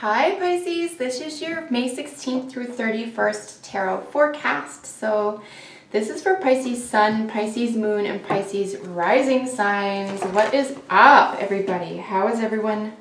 Hi Pisces, this is your May 16th through 31st tarot forecast. So this is for Pisces Sun, Pisces Moon, and Pisces Rising signs. What is up, everybody? How is everyone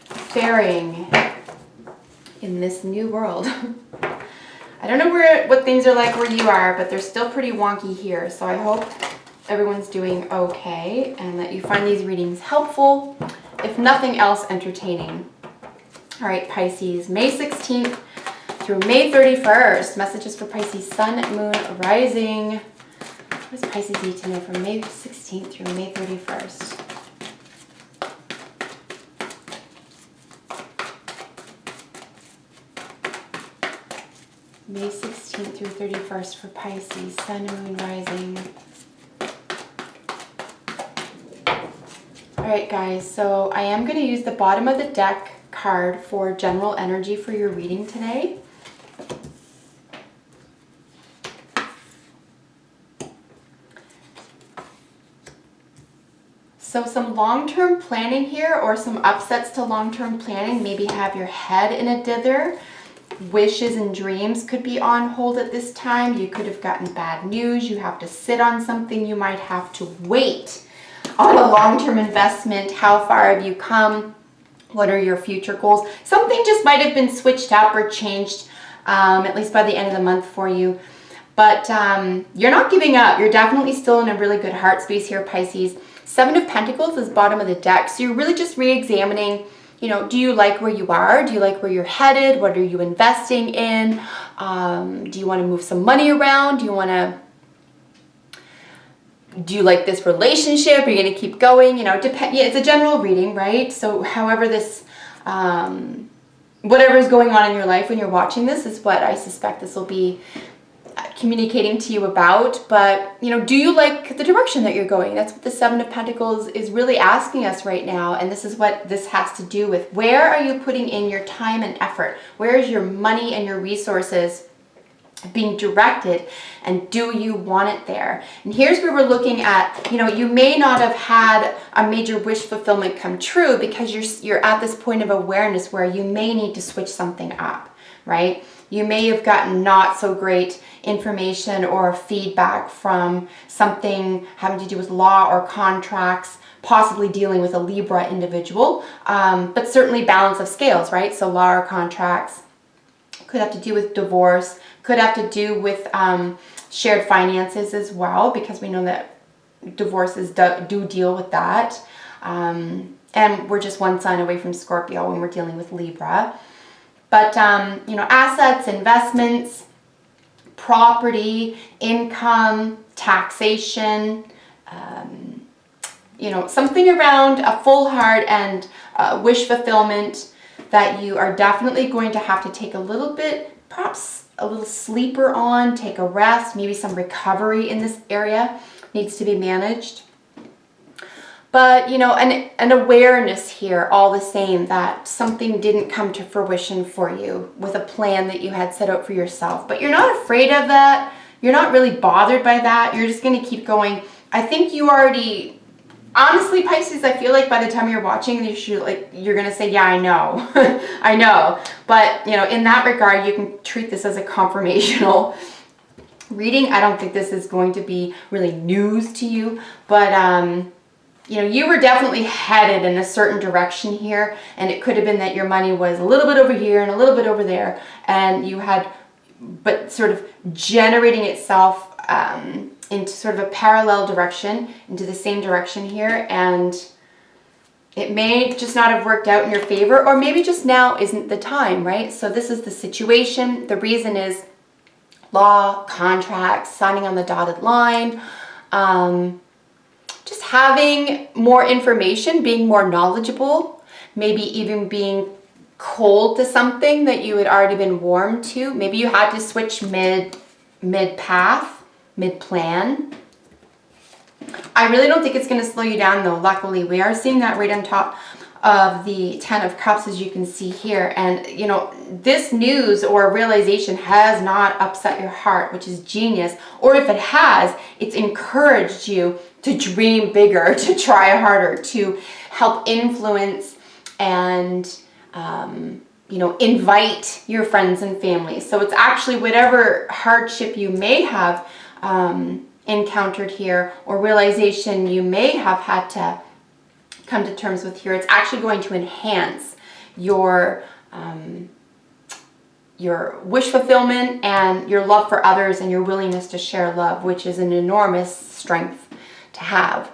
faring in this new world? I don't know what things are like where you are, but they're still pretty wonky here. So I hope everyone's doing okay and that you find these readings helpful, if nothing else entertaining. All right, Pisces, May 16th through May 31st. Messages for Pisces Sun, Moon, Rising. What does Pisces need to know from May 16th through May 31st? May 16th through 31st for Pisces, Sun, Moon, Rising. All right, guys, so I am going to use the bottom of the deck card for general energy for your reading today. So some long-term planning here, or some upsets to long-term planning, maybe have your head in a dither. Wishes and dreams could be on hold at this time. You could have gotten bad news. You have to sit on something. You might have to wait on a long-term investment. How far have you come? What are your future goals? Something just might have been switched up or changed, at least by the end of the month for you. But you're not giving up. You're definitely still in a really good heart space here, Pisces. Seven of Pentacles is bottom of the deck. So you're really just re-examining, do you like where you are? Do you like where you're headed? What are you investing in? Do you want to move some money around? Do you like this relationship? Are you going to keep going? It's a general reading, right? So however this, whatever is going on in your life when you're watching this is what I suspect this will be communicating to you about. But, do you like the direction that you're going? That's what the Seven of Pentacles is really asking us right now. And this is what this has to do with. Where are you putting in your time and effort? Where is your money and your resources being directed, and do you want it there? And here's where we're looking at, you may not have had a major wish fulfillment come true because you're at this point of awareness where you may need to switch something up, right? You may have gotten not so great information or feedback from something having to do with law or contracts, possibly dealing with a Libra individual, but certainly balance of scales, right? So law or contracts could have to do with divorce, could have to do with shared finances as well, because we know that divorces do deal with that. And we're just one sign away from Scorpio when we're dealing with Libra. But, assets, investments, property, income, taxation, something around a full heart and wish fulfillment that you are definitely going to have to take a little bit, perhaps a little sleeper on, take a rest, maybe some recovery in this area needs to be managed. But, an awareness here all the same that something didn't come to fruition for you with a plan that you had set out for yourself. But you're not afraid of that. You're not really bothered by that. You're just going to keep going. I think you already... Honestly, Pisces, I feel like by the time you're watching, you're going to say, yeah, I know. I know. But, in that regard, you can treat this as a confirmational reading. I don't think this is going to be really news to you. But, you were definitely headed in a certain direction here. And it could have been that your money was a little bit over here and a little bit over there. And you had, but sort of generating itself into sort of a parallel direction, into the same direction here, and it may just not have worked out in your favor, or maybe just now isn't the time, right? So this is the situation. The reason is law, contracts, signing on the dotted line, just having more information, being more knowledgeable, maybe even being cold to something that you had already been warm to. Maybe you had to switch mid-path, mid-plan. I really don't think it's going to slow you down though. Luckily, we are seeing that right on top of the Ten of Cups, as you can see here. And, this news or realization has not upset your heart, which is genius. Or if it has, it's encouraged you to dream bigger, to try harder, to help influence and invite your friends and family. So it's actually whatever hardship you may have encountered here, or realization you may have had to come to terms with here, it's actually going to enhance your wish fulfillment and your love for others and your willingness to share love, which is an enormous strength to have.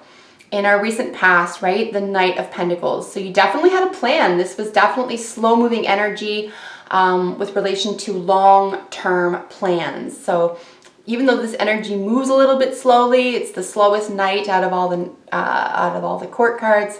In our recent past, right, the Knight of Pentacles. So you definitely had a plan. This was definitely slow-moving energy with relation to long-term plans. So even though this energy moves a little bit slowly, it's the slowest Knight out of all the court cards.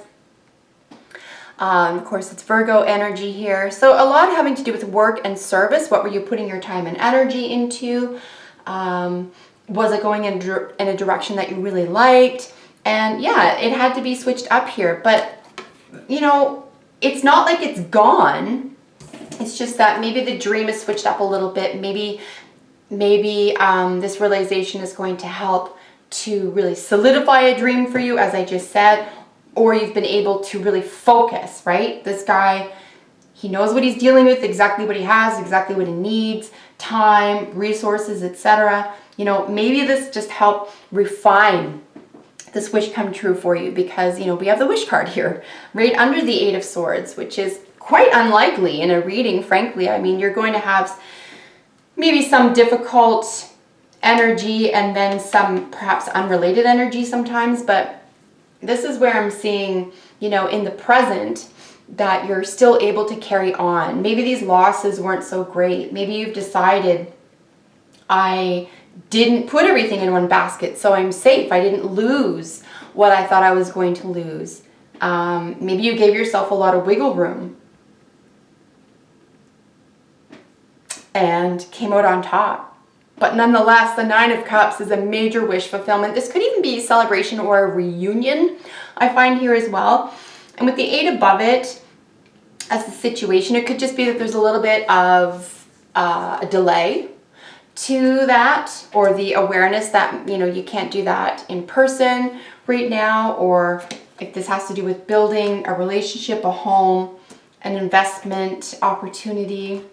Of course, it's Virgo energy here. So a lot having to do with work and service. What were you putting your time and energy into? Was it going in a direction that you really liked? And yeah, it had to be switched up here. But, it's not like it's gone. It's just that maybe the dream is switched up a little bit. Maybe this realization is going to help to really solidify a dream for you, as I just said. Or you've been able to really focus, right? This guy, he knows what he's dealing with, exactly what he has, exactly what he needs, time, resources, etc. Maybe this just helped refine this wish come true for you, because, we have the wish card here, right under the Eight of Swords, which is quite unlikely in a reading, frankly. I mean, you're going to have maybe some difficult energy and then some perhaps unrelated energy sometimes, but this is where I'm seeing, in the present, that you're still able to carry on. Maybe these losses weren't so great. Maybe you've decided, I didn't put everything in one basket, so I'm safe. I didn't lose what I thought I was going to lose. Maybe you gave yourself a lot of wiggle room and came out on top. But nonetheless, the Nine of Cups is a major wish fulfillment. This could even be a celebration or a reunion, I find here as well. And with the Eight above it, as the situation, it could just be that there's a little bit of a delay to that, or the awareness that, you can't do that in person right now, or if this has to do with building a relationship, a home, an investment opportunity,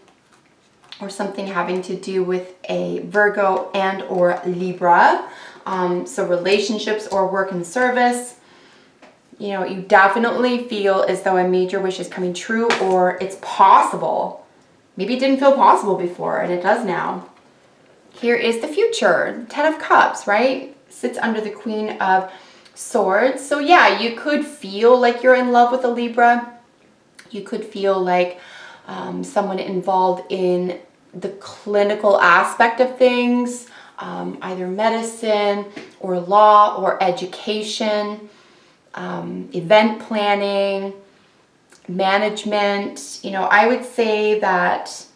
or something having to do with a Virgo and or Libra. So relationships or work and service. You definitely feel as though a major wish is coming true, or it's possible. Maybe it didn't feel possible before, and it does now. Here is the future. Ten of Cups, right? Sits under the Queen of Swords. So yeah, you could feel like you're in love with a Libra. You could feel like someone involved in the clinical aspect of things, either medicine or law or education, event planning, management. I would say that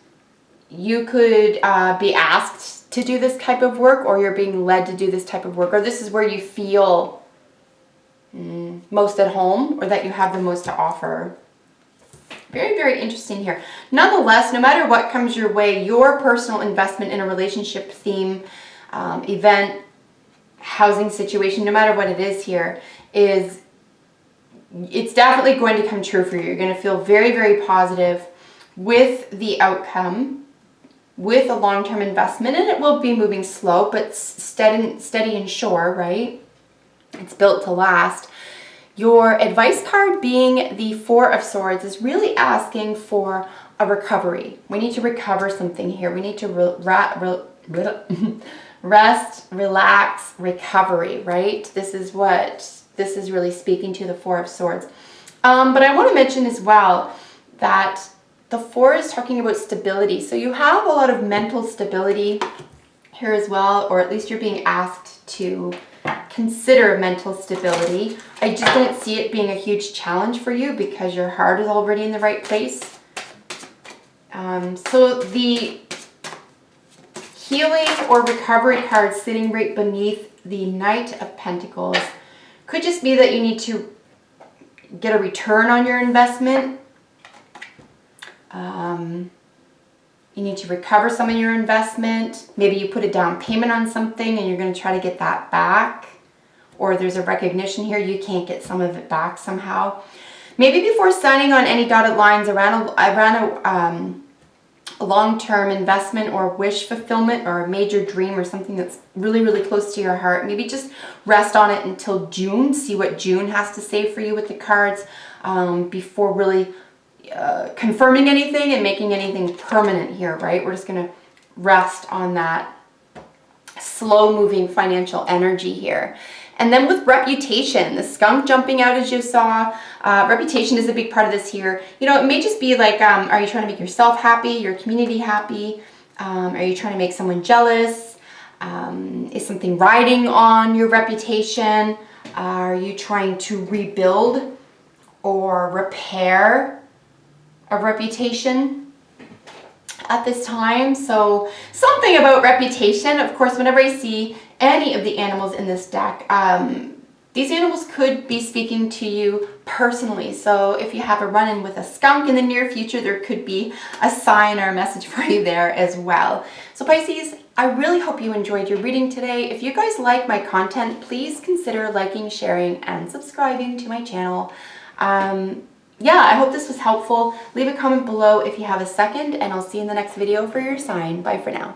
you could be asked to do this type of work, or you're being led to do this type of work, or this is where you feel most at home, or that you have the most to offer. Very, very interesting here. Nonetheless, no matter what comes your way, your personal investment in a relationship, theme, event, housing situation, no matter what it is here, it's definitely going to come true for you. You're going to feel very, very positive with the outcome, with a long-term investment, and it will be moving slow, but steady and sure, right? It's built to last. Your advice card, being the Four of Swords, is really asking for a recovery. We need to recover something here. We need to rest, relax, recovery, right? This is what this is really speaking to, the Four of Swords. But I want to mention as well that the Four is talking about stability. So you have a lot of mental stability here as well, or at least you're being asked to consider mental stability. I just don't see it being a huge challenge for you because your heart is already in the right place. So the healing or recovery card sitting right beneath the Knight of Pentacles could just be that you need to get a return on your investment. You need to recover some of your investment. Maybe you put a down payment on something and you're going to try to get that back. Or there's a recognition here you can't get some of it back somehow. Maybe before signing on any dotted lines around a long-term investment or wish fulfillment or a major dream or something that's really, really close to your heart, maybe just rest on it until June. See what June has to say for you with the cards before really confirming anything and making anything permanent here, right? We're just going to rest on that slow-moving financial energy here. And then with reputation, the skunk jumping out as you saw, reputation is a big part of this here. You know, it may just be like, are you trying to make yourself happy, your community happy? Are you trying to make someone jealous? Is something riding on your reputation? Are you trying to rebuild or repair a reputation at this time? So something about reputation. Of course, whenever I see any of the animals in this deck, these animals could be speaking to you personally. So if you have a run-in with a skunk in the near future, there could be a sign or a message for you there as well. So Pisces, I really hope you enjoyed your reading today. If you guys like my content, please consider liking, sharing, and subscribing to my channel. Yeah, I hope this was helpful. Leave a comment below if you have a second, and I'll see you in the next video for your sign. Bye for now.